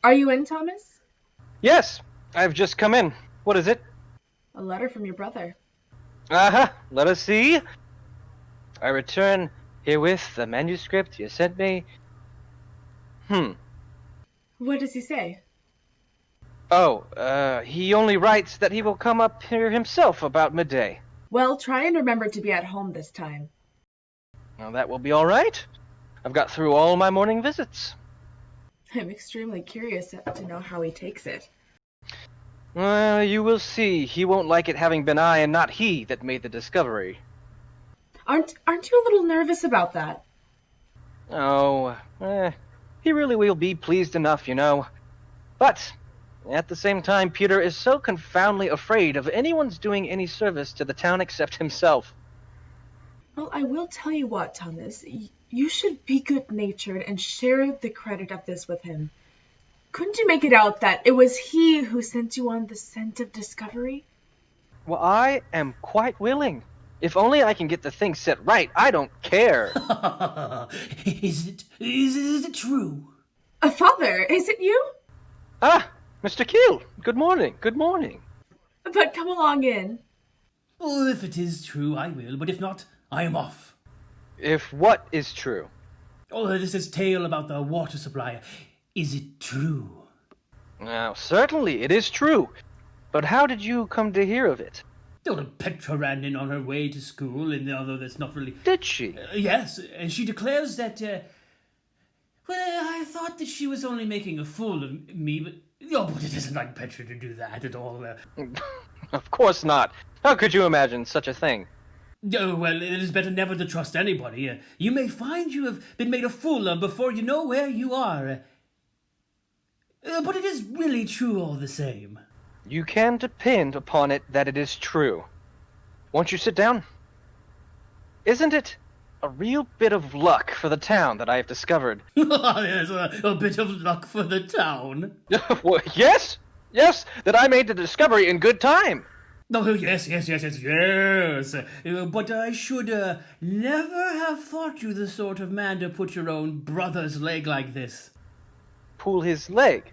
Are you in, Thomas? Yes, I've just come in. What is it? A letter from your brother. Aha, let us see. I return herewith the manuscript you sent me. Hmm. What does he say? Oh, he only writes that he will come up here himself about midday. Well, try and remember to be at home this time. Well, that will be all right. I've got through all my morning visits. I'm extremely curious to know how he takes it. Well, you will see. He won't like it having been I and not he that made the discovery. Aren't you a little nervous about that? Oh, he really will be pleased enough, you know. But, at the same time, Peter is so confoundedly afraid of anyone's doing any service to the town except himself. Well, I will tell you what, Thomas. You should be good-natured and share the credit of this with him. Couldn't you make it out that it was he who sent you on the scent of discovery? Well, I am quite willing. If only I can get the thing set right, I don't care. Is it true? Father, is it you? Ah, Mr. Keel, good morning, good morning. But come along in. Well, if it is true, I will, but if not, I am off. If what is true? Oh, this is tale about the water supply. Is it true? Now, certainly, it is true. But how did you come to hear of it? Oh, Petra ran in on her way to school, and although that's not really... Did she? Yes, and she declares that, well, I thought that she was only making a fool of me, but... Oh, but it isn't like Petra to do that at all. Of course not. How could you imagine such a thing? Oh, well, it is better never to trust anybody. You may find you have been made a fool of before you know where you are. But it is really true all the same. You can depend upon it that it is true. Won't you sit down? Isn't it a real bit of luck for the town that I have discovered? Yes, a bit of luck for the town. Well, yes, that I made the discovery in good time. Oh, yes. But I should never have thought you the sort of man to put your own brother's leg like this. Pull his leg.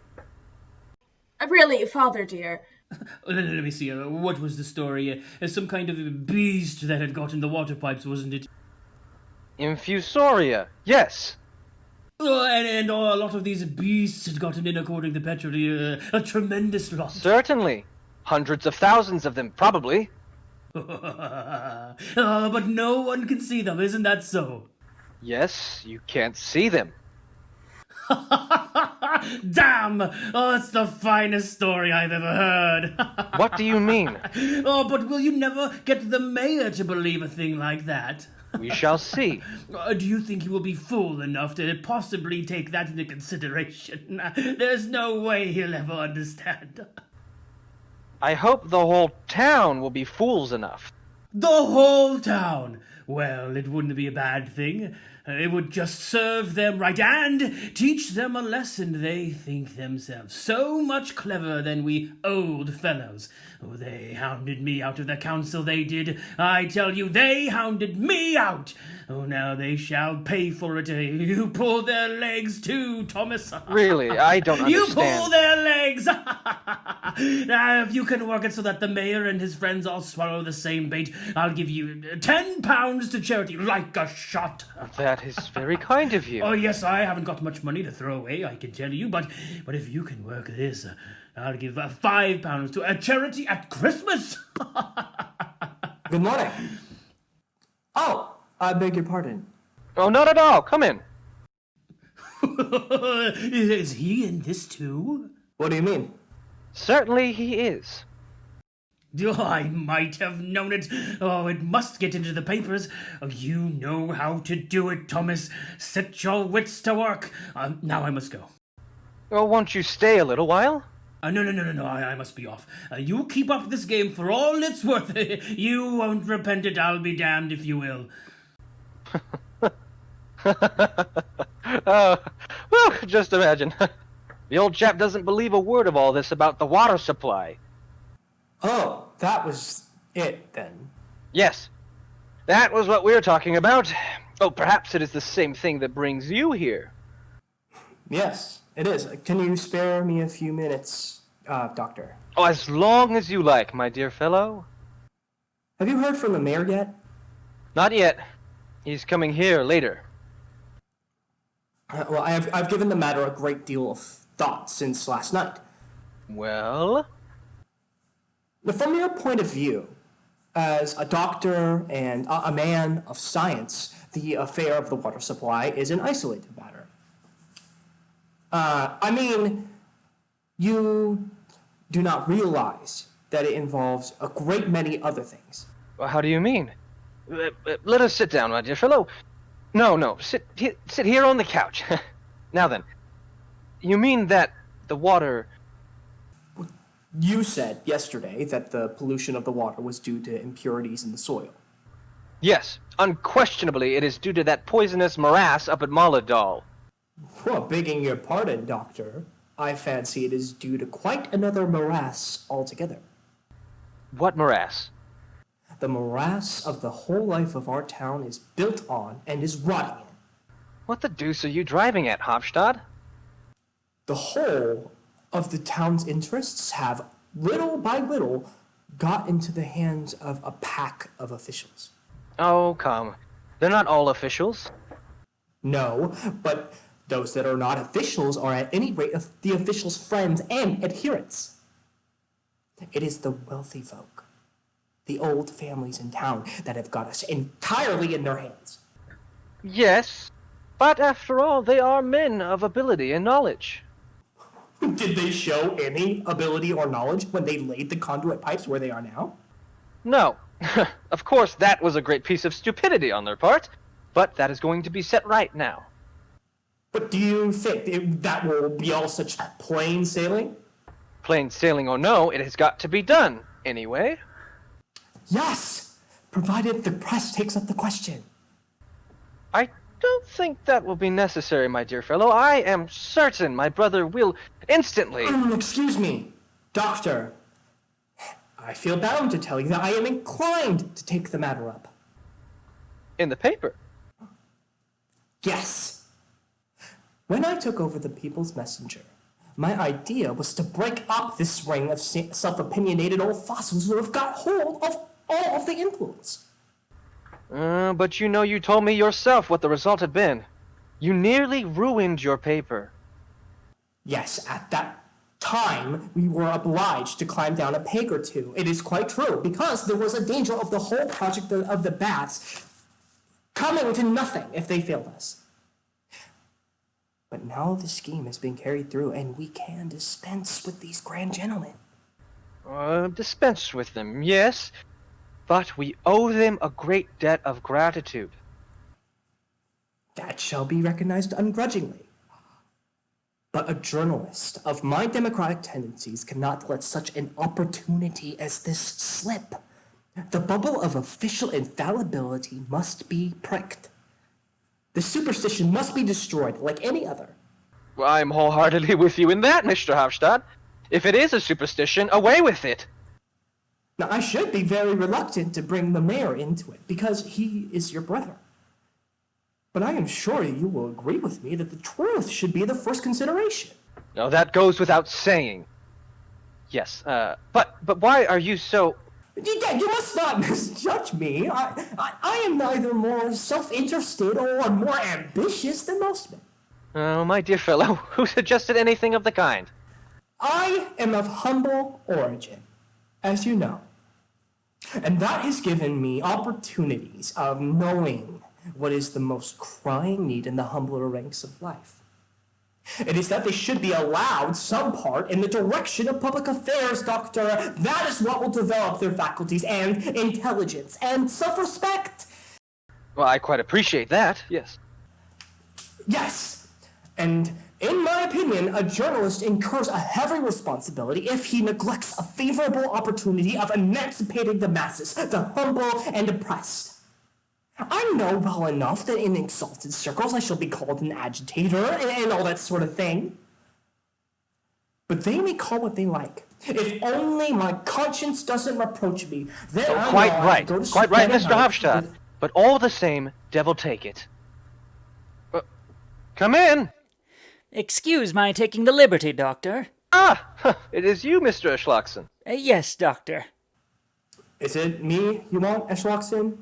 Really, Father dear. Let me see, what was the story? Some kind of beast that had got in the water pipes, wasn't it? Infusoria, yes. And a lot of these beasts had gotten in, according to Petra, a tremendous lot. Certainly. Hundreds of thousands of them, probably. But no one can see them, isn't that so? Yes, you can't see them. Damn! Oh, it's the finest story I've ever heard. What do you mean? Oh, but will you never get the mayor to believe a thing like that? We shall see. Do you think he will be fool enough to possibly take that into consideration? There's no way he'll ever understand. I hope the whole town will be fools enough. The whole town! Well, it wouldn't be a bad thing. It would just serve them right and teach them a lesson. They think themselves so much cleverer than we old fellows. Oh, they hounded me out of the council, they did. I tell you, they hounded me out. Oh, now they shall pay for it. You pull their legs too, Thomas. Really, I don't understand. You pull their legs! Now, if you can work it so that the mayor and his friends all swallow the same bait, I'll give you £10 to charity like a shot. That is very kind of you. Oh, yes, I haven't got much money to throw away, I can tell you, but if you can work this, I'll give £5 to a charity at Christmas. Good morning. Oh, I beg your pardon. Oh, not at all. Come in. Is he in this too? What do you mean? Certainly he is. Oh, I might have known it. Oh, it must get into the papers. Oh, you know how to do it, Thomas. Set your wits to work. Now I must go. Well, won't you stay a little while? No, I must be off. You keep up this game for all it's worth. You won't repent it, I'll be damned if you will. Well, just imagine. The old chap doesn't believe a word of all this about the water supply. Oh, that was it then. Yes, that was what we're talking about. Oh, perhaps it is the same thing that brings you here. Yes, it is. Can you spare me a few minutes, Doctor? Oh, as long as you like, my dear fellow. Have you heard from the mayor yet? Not yet. He's coming here later. Well, I've given the matter a great deal of thought since last night. Well? From your point of view, as a doctor and a man of science, the affair of the water supply is an isolated matter. I mean, you do not realize that it involves a great many other things. Well, how do you mean? Let us sit down, my dear fellow. No, sit here on the couch. Now then, you mean that the water... You said yesterday that the pollution of the water was due to impurities in the soil. Yes, unquestionably it is due to that poisonous morass up at Moladal. Well, begging your pardon, Doctor, I fancy it is due to quite another morass altogether. What morass? The morass of the whole life of our town is built on and is rotting in. What the deuce are you driving at, Hofstadt? The whole of the town's interests have, little by little, got into the hands of a pack of officials. Oh, come. They're not all officials. No, but those that are not officials are at any rate the officials' friends and adherents. It is the wealthy folk, the old families in town, that have got us entirely in their hands. Yes, but after all, they are men of ability and knowledge. Did they show any ability or knowledge when they laid the conduit pipes where they are now? No. Of course, that was a great piece of stupidity on their part, but that is going to be set right now. But do you think that will be all such plain sailing? Plain sailing or no, it has got to be done, anyway. Yes, provided the press takes up the question. I don't think that will be necessary, my dear fellow. I am certain my brother will instantly... Excuse me, Doctor. I feel bound to tell you that I am inclined to take the matter up. In the paper? Yes. When I took over the People's Messenger, my idea was to break up this ring of self-opinionated old fossils who have got hold of all of the influence. But you know you told me yourself what the result had been. You nearly ruined your paper. Yes, at that time, we were obliged to climb down a peg or two. It is quite true, because there was a danger of the whole project of the bats coming to nothing if they failed us. But now the scheme has been carried through, and we can dispense with these grand gentlemen. Dispense with them, yes, but we owe them a great debt of gratitude. That shall be recognized ungrudgingly. But a journalist of my democratic tendencies cannot let such an opportunity as this slip. The bubble of official infallibility must be pricked. The superstition must be destroyed like any other. Well, I'm wholeheartedly with you in that, Mr. Hofstadt. If it is a superstition, away with it. Now, I should be very reluctant to bring the mayor into it, because he is your brother. But I am sure you will agree with me that the truth should be the first consideration. No, that goes without saying. Yes, but why are you so... You must not misjudge me. I am neither more self-interested or more ambitious than most men. Oh, my dear fellow, who suggested anything of the kind? I am of humble origin, as you know. And that has given me opportunities of knowing what is the most crying need in the humbler ranks of life. It is that they should be allowed some part in the direction of public affairs, Doctor. That is what will develop their faculties and intelligence and self-respect. Well, I quite appreciate that, yes. Yes, and in my opinion, a journalist incurs a heavy responsibility if he neglects a favorable opportunity of emancipating the masses, the humble and oppressed. I know well enough that in exalted circles I shall be called an agitator and all that sort of thing. But they may call what they like. If only my conscience doesn't reproach me, then I quite know right, I go to quite right, sleep Mr. at night Hofstadt. with- But all the same, devil take it. Come in! Excuse my taking the liberty, Doctor. Ah, it is you, Mr. Schlockson. Yes, Doctor. Is it me you want, Eschlockson?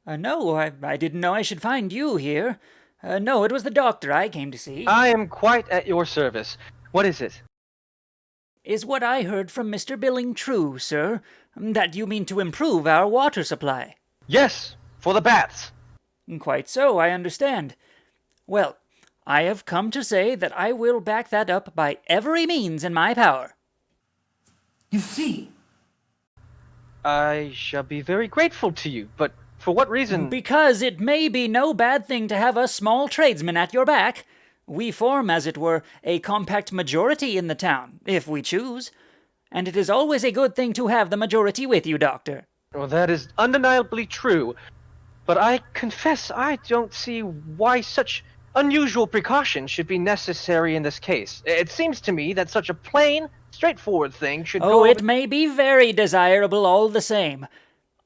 No, I didn't know I should find you here. No, it was the doctor I came to see. I am quite at your service. What is it? Is what I heard from Mr. Billing true, sir? That you mean to improve our water supply? Yes, for the bats. Quite so, I understand. Well, I have come to say that I will back that up by every means in my power. You see? I shall be very grateful to you, but for what reason? Because it may be no bad thing to have a small tradesman at your back. We form, as it were, a compact majority in the town, if we choose. And it is always a good thing to have the majority with you, Doctor. Well, that is undeniably true, but I confess I don't see why such unusual precautions should be necessary in this case. It seems to me that such a plain, straightforward thing should go... Oh, it may be very desirable all the same.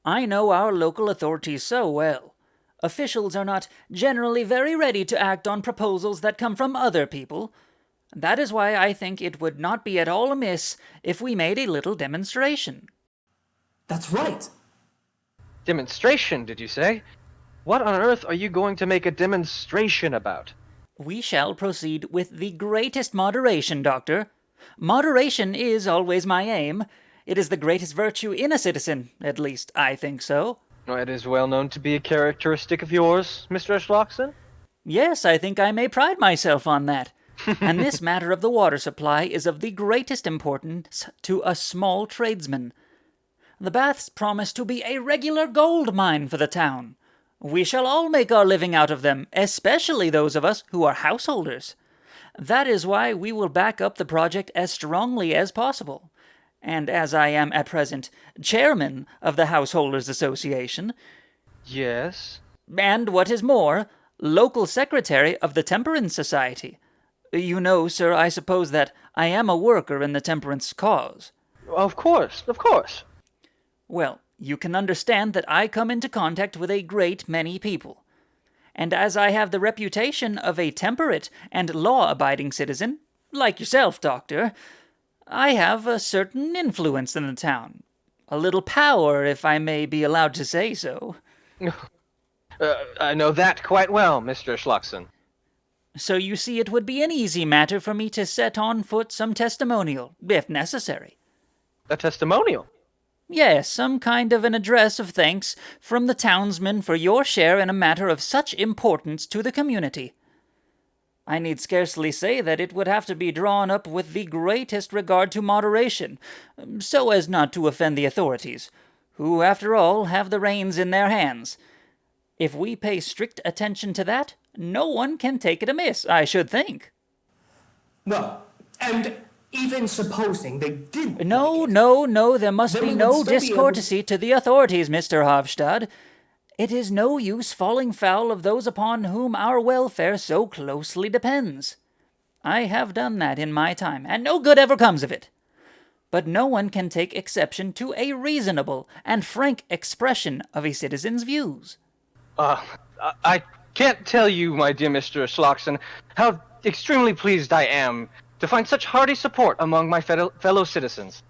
I know our local authorities so well. Officials are not generally very ready to act on proposals that come from other people. That is why I think it would not be at all amiss if we made a little demonstration. That's right. Demonstration, did you say? What on earth are you going to make a demonstration about? We shall proceed with the greatest moderation, Doctor. Moderation is always my aim. It is the greatest virtue in a citizen, at least I think so. It is well known to be a characteristic of yours, Mr. Schlockson. Yes, I think I may pride myself on that. And this matter of the water supply is of the greatest importance to a small tradesman. The baths promise to be a regular gold mine for the town. We shall all make our living out of them, especially those of us who are householders. That is why we will back up the project as strongly as possible. And as I am at present chairman of the Householders Association... Yes? And what is more, local secretary of the Temperance Society. You know, sir, I suppose that I am a worker in the temperance cause. Of course, of course. Well, you can understand that I come into contact with a great many people. And as I have the reputation of a temperate and law-abiding citizen, like yourself, Doctor, I have a certain influence in the town. A little power, if I may be allowed to say so. I know that quite well, Mr. Schlockson. So you see it would be an easy matter for me to set on foot some testimonial, if necessary. A testimonial? Yes, some kind of an address of thanks from the townsmen for your share in a matter of such importance to the community. I need scarcely say that it would have to be drawn up with the greatest regard to moderation, so as not to offend the authorities, who, after all, have the reins in their hands. If we pay strict attention to that, no one can take it amiss, I should think. Well, and even supposing they did... No, there must Then be we would no still be able- discourtesy to the authorities, Mr. Hofstad. It is no use falling foul of those upon whom our welfare so closely depends. I have done that in my time, and no good ever comes of it. But no one can take exception to a reasonable and frank expression of a citizen's views. I can't tell you, my dear Mr. Schlockson, how extremely pleased I am to find such hearty support among my fellow citizens.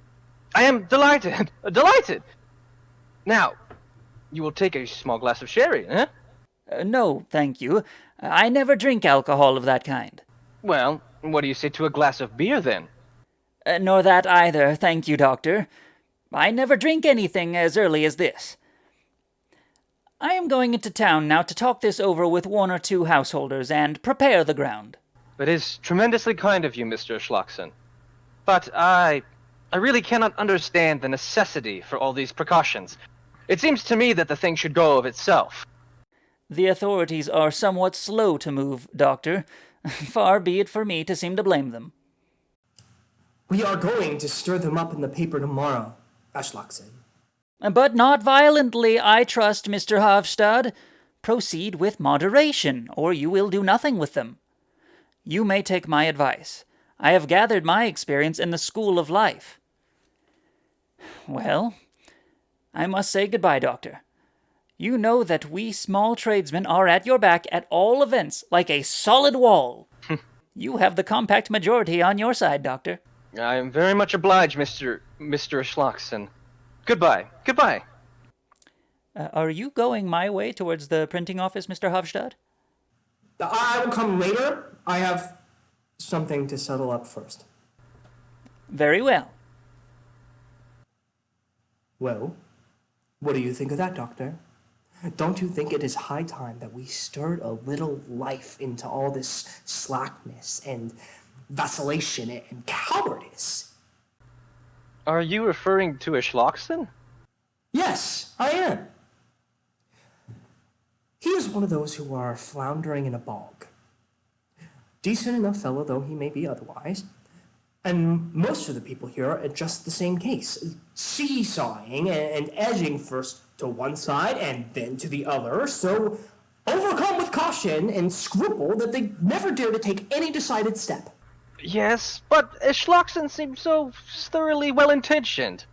I am delighted, delighted. Now, you will take a small glass of sherry, eh? No, thank you. I never drink alcohol of that kind. Well, what do you say to a glass of beer, then? Nor that either, thank you, Doctor. I never drink anything as early as this. I am going into town now to talk this over with one or two householders and prepare the ground. It is tremendously kind of you, Mr. Schlockson. But I really cannot understand the necessity for all these precautions. It seems to me that the thing should go of itself. The authorities are somewhat slow to move, Doctor. Far be it for me to seem to blame them. We are going to stir them up in the paper tomorrow, Eschlockson. But not violently, I trust, Mr. Hofstad. Proceed with moderation, or you will do nothing with them. You may take my advice. I have gathered my experience in the school of life. Well, I must say goodbye, Doctor. You know that we small tradesmen are at your back at all events, like a solid wall. You have the compact majority on your side, Doctor. I am very much obliged, Mr. Schlockson. Goodbye. Goodbye. Are you going my way towards the printing office, Mr. Hofstad? I will come later. I have something to settle up first. Very well. Well, what do you think of that, Doctor? Don't you think it is high time that we stirred a little life into all this slackness and vacillation and cowardice? Are you referring to a Schlockson? Yes, I am. He is one of those who are floundering in a bog. Decent enough fellow though he may be otherwise. And most of the people here are just the same case, seesawing and edging first to one side and then to the other, so overcome with caution and scruple that they never dare to take any decided step. Yes, but Schlockson seems so thoroughly well-intentioned.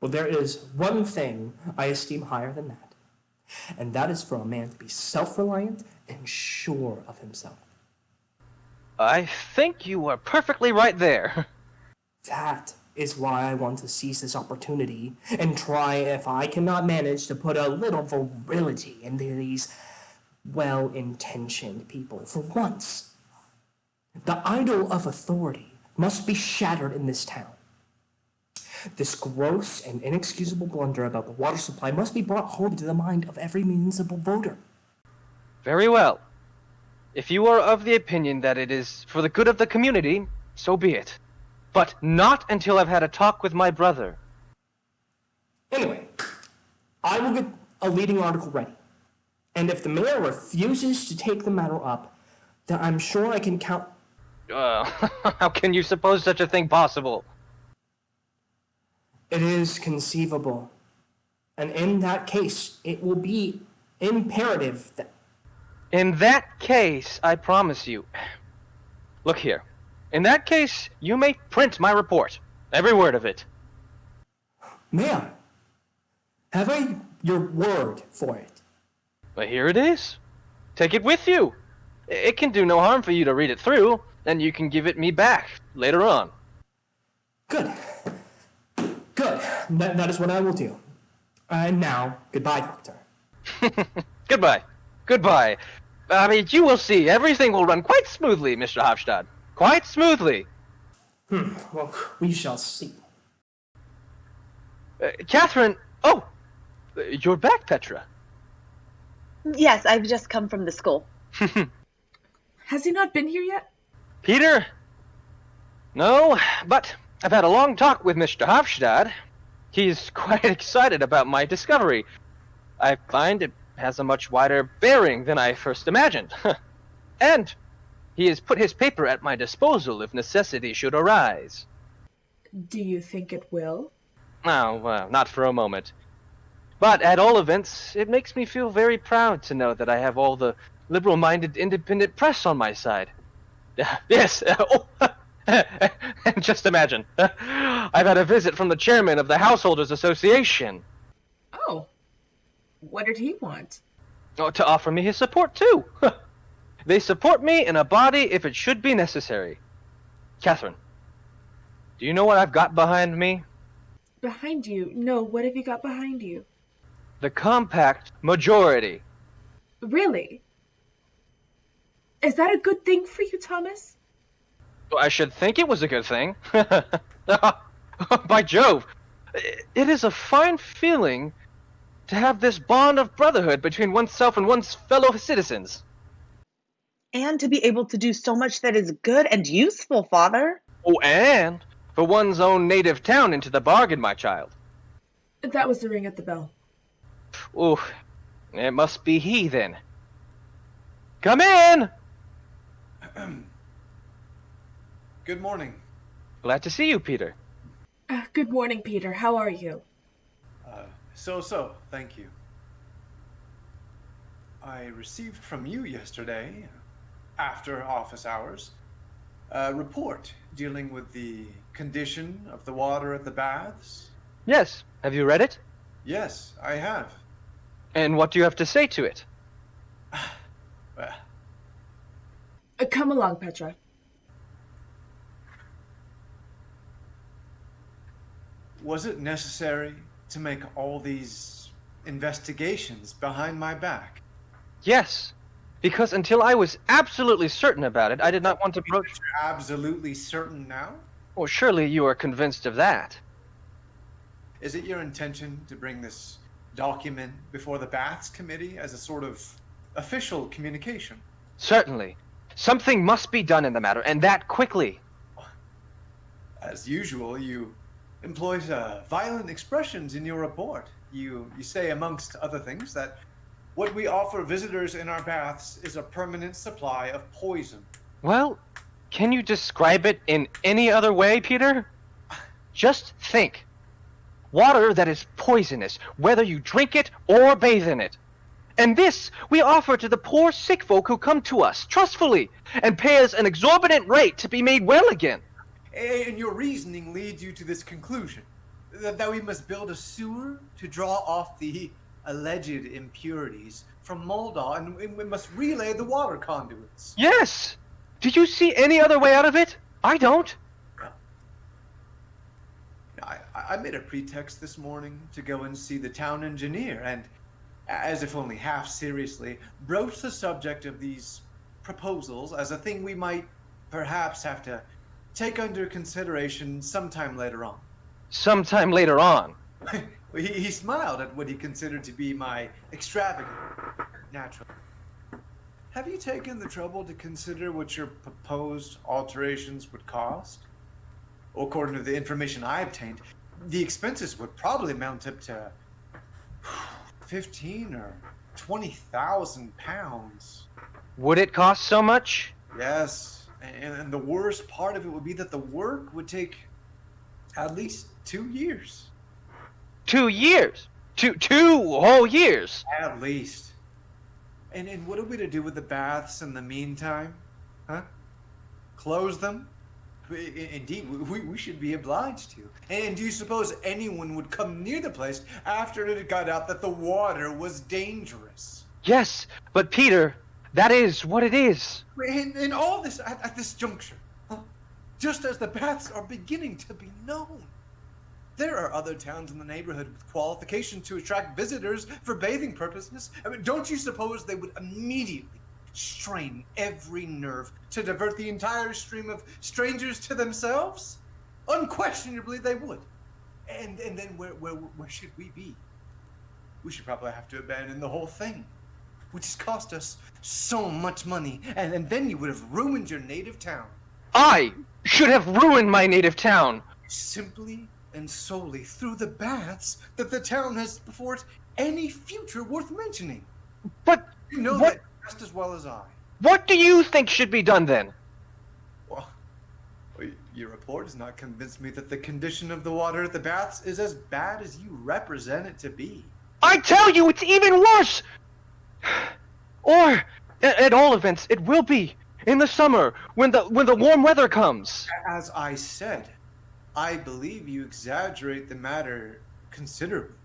Well, there is one thing I esteem higher than that, and that is for a man to be self-reliant and sure of himself. I think you are perfectly right there. That is why I want to seize this opportunity and try if I cannot manage to put a little virility into these well-intentioned people for once. The idol of authority must be shattered in this town. This gross and inexcusable blunder about the water supply must be brought home to the mind of every municipal voter. Very well. If you are of the opinion that it is for the good of the community, so be it. But not until I've had a talk with my brother. Anyway, I will get a leading article ready. And if the mayor refuses to take the matter up, then I'm sure I can count... How can you suppose such a thing possible? It is conceivable. And in that case, it will be imperative that... In that case, I promise you. Look here. In that case, you may print my report. Every word of it. Mayor, have I your word for it? But here it is. Take it with you. It can do no harm for you to read it through, and you can give it me back later on. Good. Good. That is what I will do. And now, goodbye, Doctor. Goodbye. Goodbye. I mean, you will see. Everything will run quite smoothly, Mr. Hofstad. Quite smoothly. Well, we shall see. Catherine! Oh! You're back, Petra. Yes, I've just come from the school. Has he not been here yet? Peter? No, but I've had a long talk with Mr. Hofstad. He's quite excited about my discovery. I find it has a much wider bearing than I first imagined. And he has put his paper at my disposal if necessity should arise. Do you think it will? Oh, well, not for a moment. But at all events, it makes me feel very proud to know that I have all the liberal-minded independent press on my side. Yes, just imagine. I've had a visit from the chairman of the Householders Association. Oh. What did he want? Oh, to offer me his support, too. They support me in a body if it should be necessary. Catherine, do you know what I've got behind me? Behind you? No, what have you got behind you? The compact majority. Really? Is that a good thing for you, Thomas? Well, I should think it was a good thing. By Jove, it is a fine feeling to have this bond of brotherhood between oneself and one's fellow citizens. And to be able to do so much that is good and useful, Father. Oh, and for one's own native town into the bargain, my child. That was the ring at the bell. Oh, it must be he, then. Come in! Good morning. Glad to see you, Peter. Good morning, Peter. How are you? So, thank you. I received from you yesterday, after office hours, a report dealing with the condition of the water at the baths. Yes, have you read it? Yes, I have. And what do you have to say to it? Well, Come along, Petra. Was it necessary to make all these investigations behind my back? Yes, because until I was absolutely certain about it, I did not want to broach... You're absolutely certain now? Well, surely you are convinced of that. Is it your intention to bring this document before the Baths Committee as a sort of official communication? Certainly. Something must be done in the matter, and that quickly. As usual, you employ violent expressions in your report. You say, amongst other things, that what we offer visitors in our baths is a permanent supply of poison. Well, can you describe it in any other way, Peter? Just think. Water that is poisonous, whether you drink it or bathe in it. And this we offer to the poor sick folk who come to us, trustfully, and pay us an exorbitant rate to be made well again. And your reasoning leads you to this conclusion, that we must build a sewer to draw off the alleged impurities from Moldau, and we must relay the water conduits. Yes! Do you see any other way out of it? I don't. I made a pretext this morning to go and see the town engineer, and, as if only half seriously, broach the subject of these proposals as a thing we might perhaps have to take under consideration sometime later on. Sometime later on. He smiled at what he considered to be my extravagant natural. Have you taken the trouble to consider what your proposed alterations would cost? According to the information I obtained, the expenses would probably mount up to 15 or 20,000 pounds. Would it cost so much? Yes, and the worst part of it would be that the work would take at least 2 years. 2 years? Two whole years? At least. And what are we to do with the baths in the meantime? Huh? Close them? Indeed, we should be obliged to. And do you suppose anyone would come near the place after it got out that the water was dangerous? Yes, but Peter, that is what it is. And all this at this juncture, huh? Just as the baths are beginning to be known. There are other towns in the neighborhood with qualifications to attract visitors for bathing purposes. I mean, don't you suppose they would immediately strain every nerve to divert the entire stream of strangers to themselves? Unquestionably they would. And then where should we be? We should probably have to abandon the whole thing, which has cost us so much money, and then you would have ruined your native town. I should have ruined my native town. Simply and solely through the baths that the town has before it any future worth mentioning. But you know what? that just as well as I. What do you think should be done then? Well, your report has not convinced me that the condition of the water at the baths is as bad as you represent it to be. I tell you, it's even worse! Or, at all events, it will be in the summer when the warm weather comes. As I said, I believe you exaggerate the matter considerably.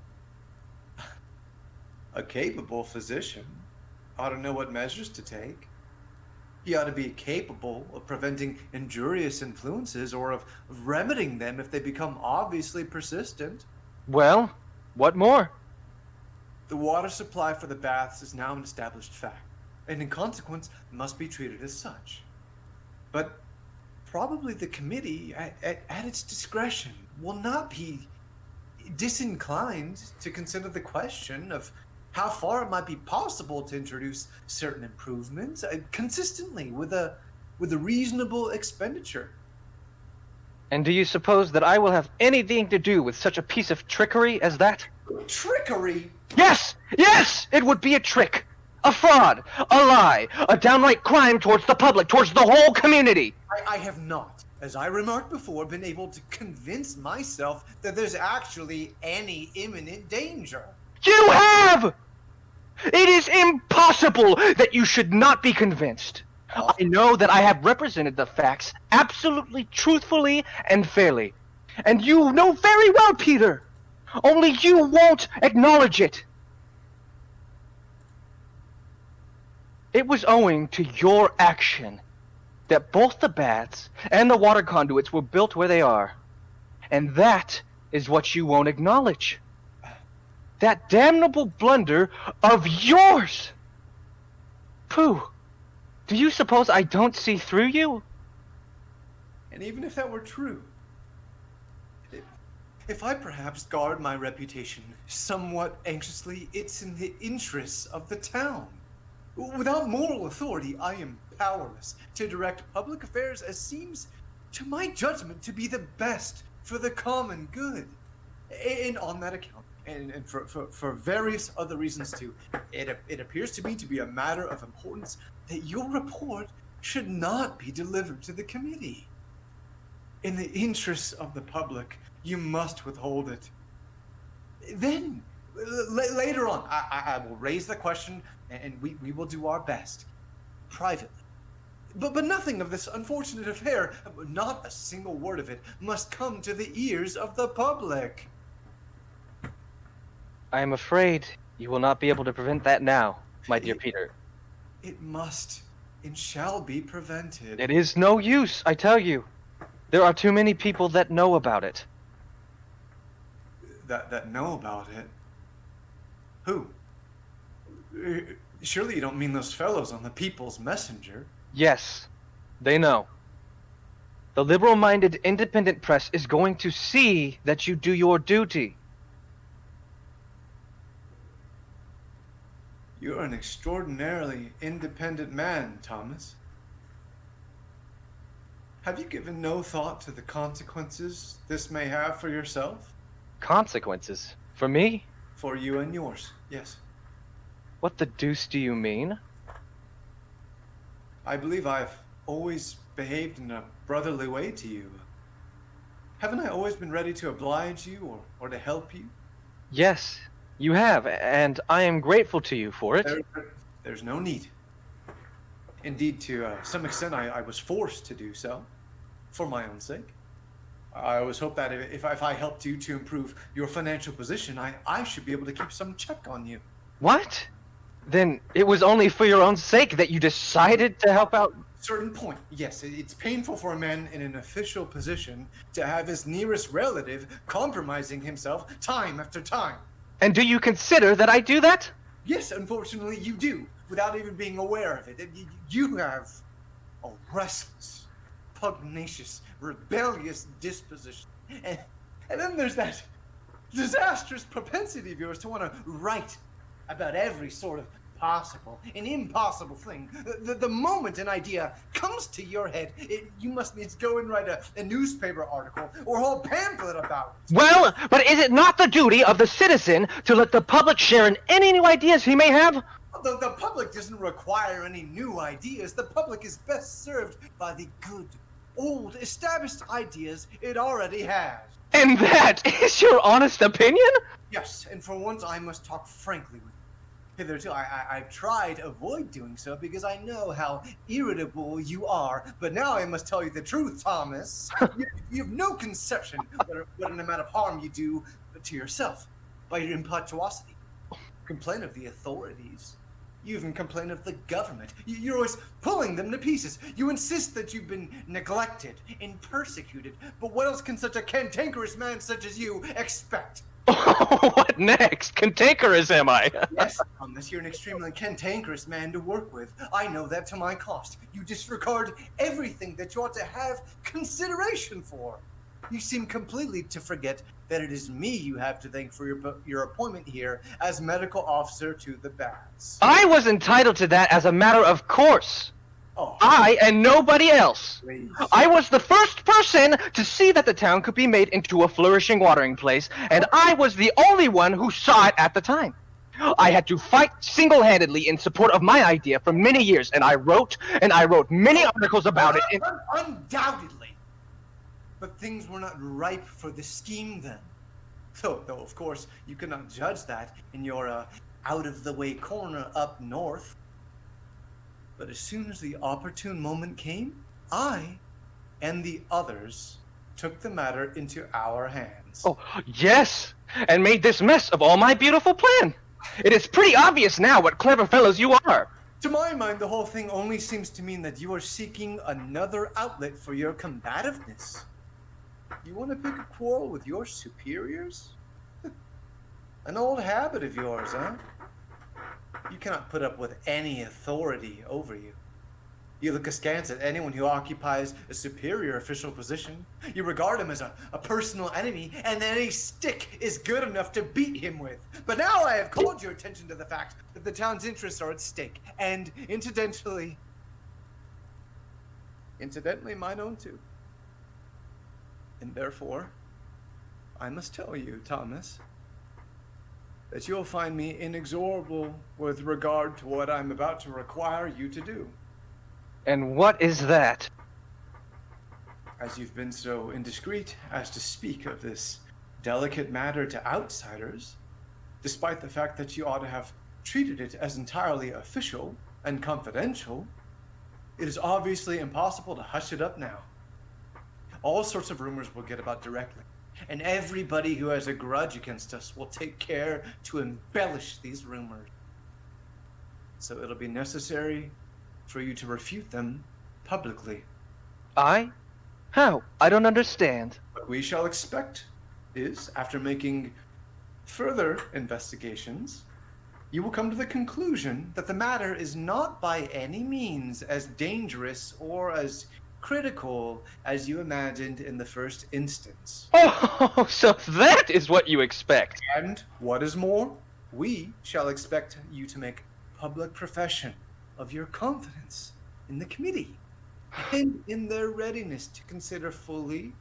A capable physician ought to know what measures to take. He ought to be capable of preventing injurious influences or of remedying them if they become obviously persistent. Well, what more? The water supply for the baths is now an established fact, and in consequence must be treated as such. But probably the committee, at its discretion, will not be disinclined to consider the question of how far it might be possible to introduce certain improvements consistently with a reasonable expenditure. And do you suppose that I will have anything to do with such a piece of trickery as that? Trickery? Yes! Yes! It would be a trick! A fraud! A lie! A downright crime towards the public, towards the whole community! I have not, as I remarked before, been able to convince myself that there's actually any imminent danger. You have! It is impossible that you should not be convinced. I know that I have represented the facts absolutely truthfully and fairly. And you know very well, Peter. Only you won't acknowledge it. It was owing to your action that both the baths and the water conduits were built where they are. And that is what you won't acknowledge. That damnable blunder of yours! Pooh! Do you suppose I don't see through you? And even if that were true, if I perhaps guard my reputation somewhat anxiously, it's in the interests of the town. Without moral authority, I am powerless to direct public affairs as seems, to my judgment, to be the best for the common good. And on that account, and for various other reasons too, it appears to me to be a matter of importance that your report should not be delivered to the committee. In the interests of the public, you must withhold it. Then, later on, I will raise the question, and we will do our best, privately. But nothing of this unfortunate affair, not a single word of it, must come to the ears of the public. I am afraid you will not be able to prevent that now, my dear Peter. It must and shall be prevented. It is no use, I tell you. There are too many people that know about it. That know about it? Who? Surely you don't mean those fellows on the People's Messenger? Yes, they know. The liberal-minded independent press is going to see that you do your duty. You're an extraordinarily independent man, Thomas. Have you given no thought to the consequences this may have for yourself? Consequences? For me? For you and yours, yes. What the deuce do you mean? I believe I've always behaved in a brotherly way to you. Haven't I always been ready to oblige you or to help you? Yes, you have, and I am grateful to you for it. There's no need. Indeed, to some extent, I was forced to do so, for my own sake. I always hoped that if I helped you to improve your financial position, I should be able to keep some check on you. What? Then it was only for your own sake that you decided to help out? Certain point, yes. It's painful for a man in an official position to have his nearest relative compromising himself time after time. And do you consider that I do that? Yes, unfortunately you do, without even being aware of it. You have a restless, pugnacious, rebellious disposition. And then there's that disastrous propensity of yours to want to write about every sort of possible and impossible thing. The moment an idea comes to your head, you must needs go and write a newspaper article or a whole pamphlet about it. Well, but is it not the duty of the citizen to let the public share in any new ideas he may have? The public doesn't require any new ideas. The public is best served by the good, old, established ideas it already has. And that is your honest opinion? Yes, and for once I must talk frankly with you. Hitherto, I've tried to avoid doing so because I know how irritable you are. But now I must tell you the truth, Thomas. You have no conception what an amount of harm you do to yourself by your impetuosity. Complain of the authorities. You even complain of the government. You're always pulling them to pieces. You insist that you've been neglected and persecuted. But what else can such a cantankerous man such as you expect? What next? Cantankerous am I? Yes, Thomas, you're an extremely cantankerous man to work with. I know that to my cost. You disregard everything that you ought to have consideration for. You seem completely to forget that it is me you have to thank for your appointment here as medical officer to the baths. I was entitled to that as a matter of course. Oh, I and nobody else. please. I was the first person to see that the town could be made into a flourishing watering place, and I was the only one who saw it at the time. I had to fight single-handedly in support of my idea for many years, and I wrote many articles about it. Undoubtedly. But things were not ripe for the scheme then. Though of course, you could not judge that in your out-of-the-way corner up north. But as soon as the opportune moment came, I and the others took the matter into our hands. Oh, yes, and made this mess of all my beautiful plan. It is pretty obvious now what clever fellows you are. To my mind, the whole thing only seems to mean that you are seeking another outlet for your combativeness. You want to pick a quarrel with your superiors? An old habit of yours, huh? You cannot put up with any authority over you. You look askance at anyone who occupies a superior official position. You regard him as a personal enemy, and any stick is good enough to beat him with. But now I have called your attention to the fact that the town's interests are at stake, and incidentally, mine own too. And therefore, I must tell you, Thomas, that you'll find me inexorable with regard to what I'm about to require you to do. And what is that? As you've been so indiscreet as to speak of this delicate matter to outsiders, despite the fact that you ought to have treated it as entirely official and confidential, it is obviously impossible to hush it up now. All sorts of rumors will get about directly, and everybody who has a grudge against us will take care to embellish these rumors. So it'll be necessary for you to refute them publicly. I? How? I don't understand. What we shall expect is, after making further investigations, you will come to the conclusion that the matter is not by any means as dangerous or as critical as you imagined in the first instance. Oh, so that is what you expect. And what is more, we shall expect you to make public profession of your confidence in the committee and in their readiness to consider fully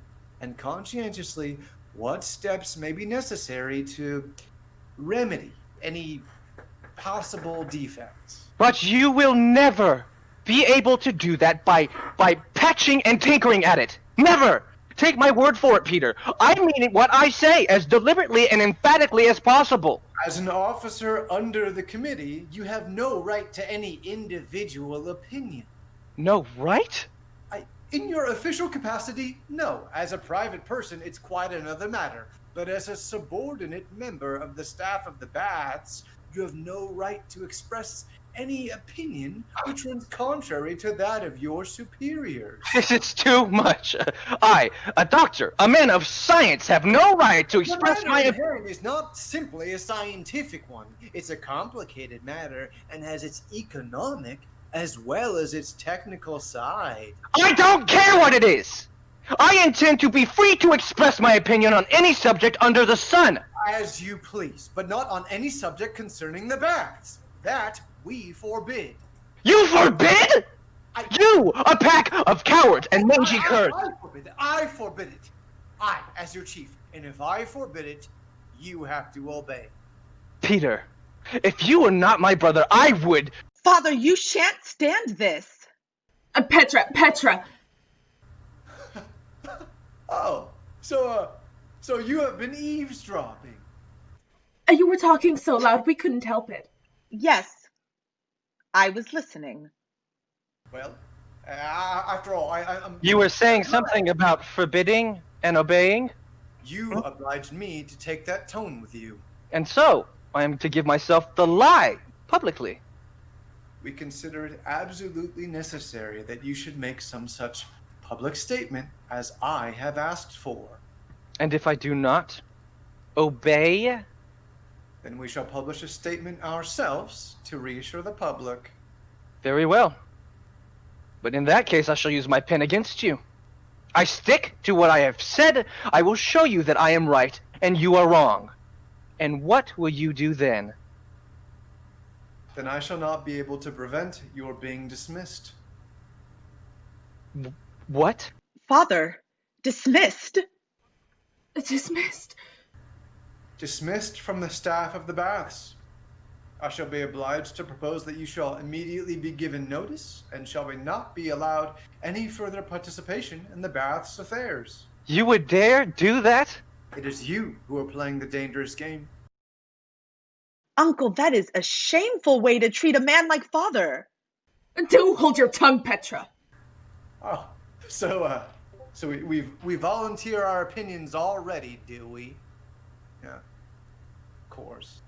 and conscientiously what steps may be necessary to remedy any possible defects. But you will never be able to do that by patching and tinkering at it. Never! Take my word for it, Peter. I mean what I say as deliberately and emphatically as possible. As an officer under the committee, you have no right to any individual opinion. No right? In your official capacity, no. As a private person, it's quite another matter. But as a subordinate member of the staff of the Baths, you have no right to express any opinion which runs contrary to that of your superiors. This is too much. I, a doctor, a man of science, have no right to express The my matter opinion. at hand is not simply a scientific one. It's a complicated matter and has its economic as well as its technical side. I don't care what it is! I intend to be free to express my opinion on any subject under the sun. As you please, but not on any subject concerning the Baths. That we forbid. You forbid? You, a pack of cowards and mangy curs. I forbid it. I forbid it. I, as your chief. And if I forbid it, you have to obey. Peter, if you were not my brother, I would... Father, you shan't stand this. Petra! Oh, so you have been eavesdropping. You were talking so loud we couldn't help it. Yes, I was listening. Well, after all, I'm... You were saying something about forbidding and obeying? You obliged me to take that tone with you. And so, I am to give myself the lie, publicly. We consider it absolutely necessary that you should make some such public statement as I have asked for. And if I do not obey? Then we shall publish a statement ourselves to reassure the public. Very well. But in that case, I shall use my pen against you. I stick to what I have said. I will show you that I am right and you are wrong. And what will you do then? Then I shall not be able to prevent your being dismissed. What? Father, dismissed? Dismissed? Dismissed from the staff of the Baths. I shall be obliged to propose that you shall immediately be given notice and shall not be allowed any further participation in the Baths' affairs. You would dare do that? It is you who are playing the dangerous game. Uncle, that is a shameful way to treat a man like father. Do hold your tongue, Petra. Oh, so we volunteer our opinions already, do we? Yeah, of course.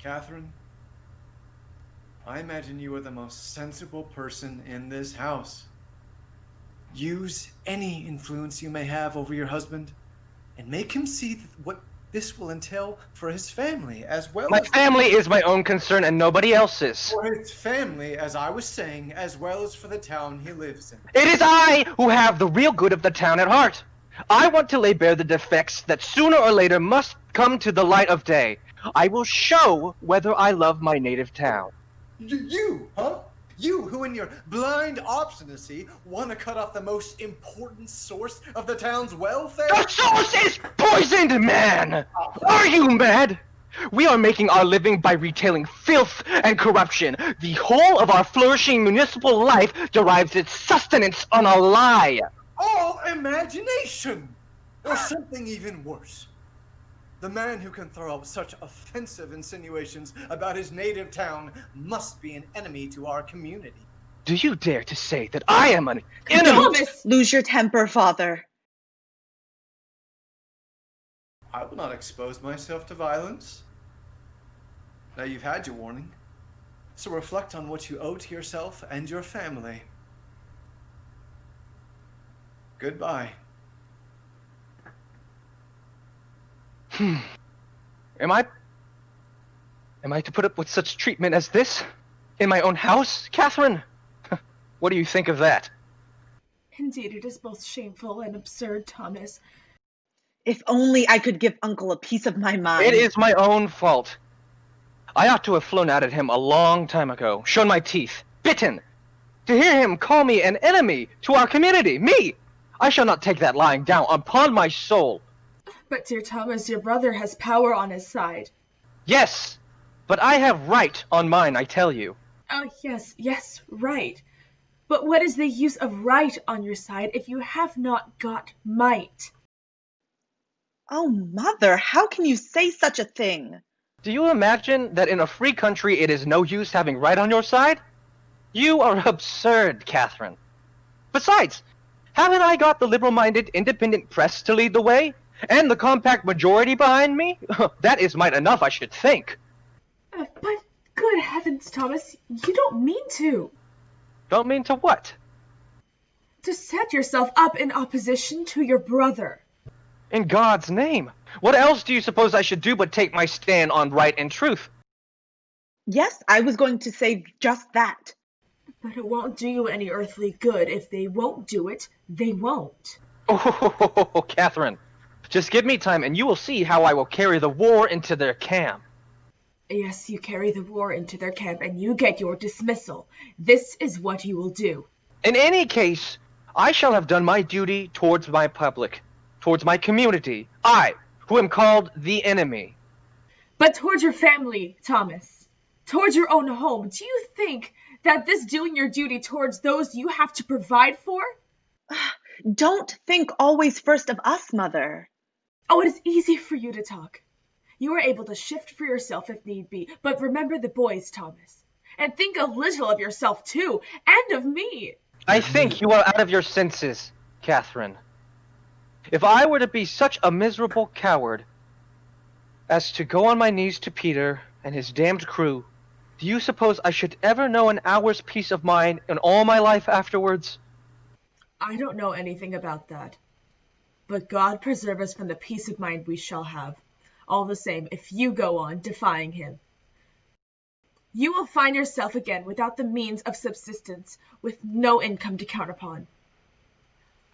Catherine, I imagine you are the most sensible person in this house. Use any influence you may have over your husband and make him see what this will entail for his family as well My as... family is my own concern and nobody else's. For his family, as I was saying, as well as for the town he lives in. It is I who have the real good of the town at heart. I want to lay bare the defects that sooner or later must come to the light of day. I will show whether I love my native town. You, huh? You, who in your blind obstinacy want to cut off the most important source of the town's welfare? The source is poisoned, man! Are you mad? We are making our living by retailing filth and corruption. The whole of our flourishing municipal life derives its sustenance on a lie. All imagination! Or something even worse. The man who can throw out such offensive insinuations about his native town must be an enemy to our community. Do you dare to say that I am an enemy? Thomas, lose your temper, father. I will not expose myself to violence. Now you've had your warning, so reflect on what you owe to yourself and your family. Goodbye. Am I to put up with such treatment as this? In my own house, Catherine? What do you think of that? Indeed, it is both shameful and absurd, Thomas. If only I could give Uncle a piece of my mind. It is my own fault. I ought to have flown out at him a long time ago, shown my teeth, bitten. To hear him call me an enemy to our community, me! I shall not take that lying down upon my soul. But, dear Thomas, your brother has power on his side. Yes, but I have right on mine, I tell you. Oh, yes, right. But what is the use of right on your side if you have not got might? Oh, Mother, how can you say such a thing? Do you imagine that in a free country it is no use having right on your side? You are absurd, Catherine. Besides, haven't I got the liberal-minded independent press to lead the way? And the compact majority behind me? That is might enough, I should think. But, good heavens, Thomas, you don't mean to. Don't mean to what? To set yourself up in opposition to your brother. In God's name, what else do you suppose I should do but take my stand on right and truth? Yes, I was going to say just that. But it won't do you any earthly good. If they won't do it, they won't. Oh, Catherine, just give me time and you will see how I will carry the war into their camp. Yes, you carry the war into their camp and you get your dismissal. This is what you will do. In any case, I shall have done my duty towards my public, towards my community. I, who am called the enemy. But towards your family, Thomas, towards your own home, do you think that this doing your duty towards those you have to provide for? Don't think always first of us, Mother. Oh, it is easy for you to talk. You are able to shift for yourself if need be, but remember the boys, Thomas. And think a little of yourself, too, and of me. I think you are out of your senses, Catherine. If I were to be such a miserable coward as to go on my knees to Peter and his damned crew, do you suppose I should ever know an hour's peace of mind in all my life afterwards? I don't know anything about that. But God preserve us from the peace of mind we shall have. All the same, if you go on defying him, you will find yourself again without the means of subsistence, with no income to count upon.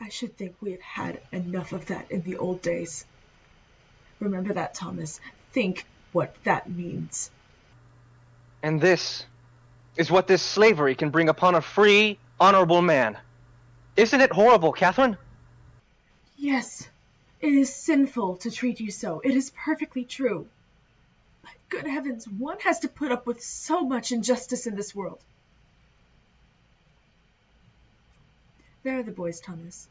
I should think we have had enough of that in the old days. Remember that, Thomas. Think what that means. And this is what this slavery can bring upon a free, honorable man. Isn't it horrible, Catherine? Yes, it is sinful to treat you so. It is perfectly true. But good heavens, one has to put up with so much injustice in this world. There are the boys, Thomas.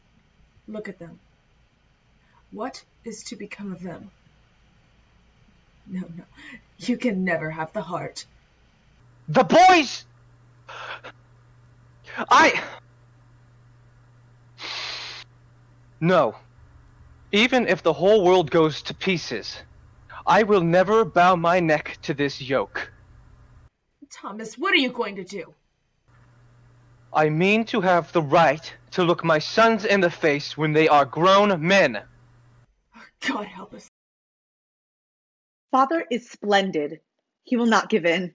Look at them. What is to become of them? No, you can never have the heart. The boys! No. Even if the whole world goes to pieces, I will never bow my neck to this yoke. Thomas, what are you going to do? I mean to have the right to look my sons in the face when they are grown men. God help us. Father is splendid. He will not give in.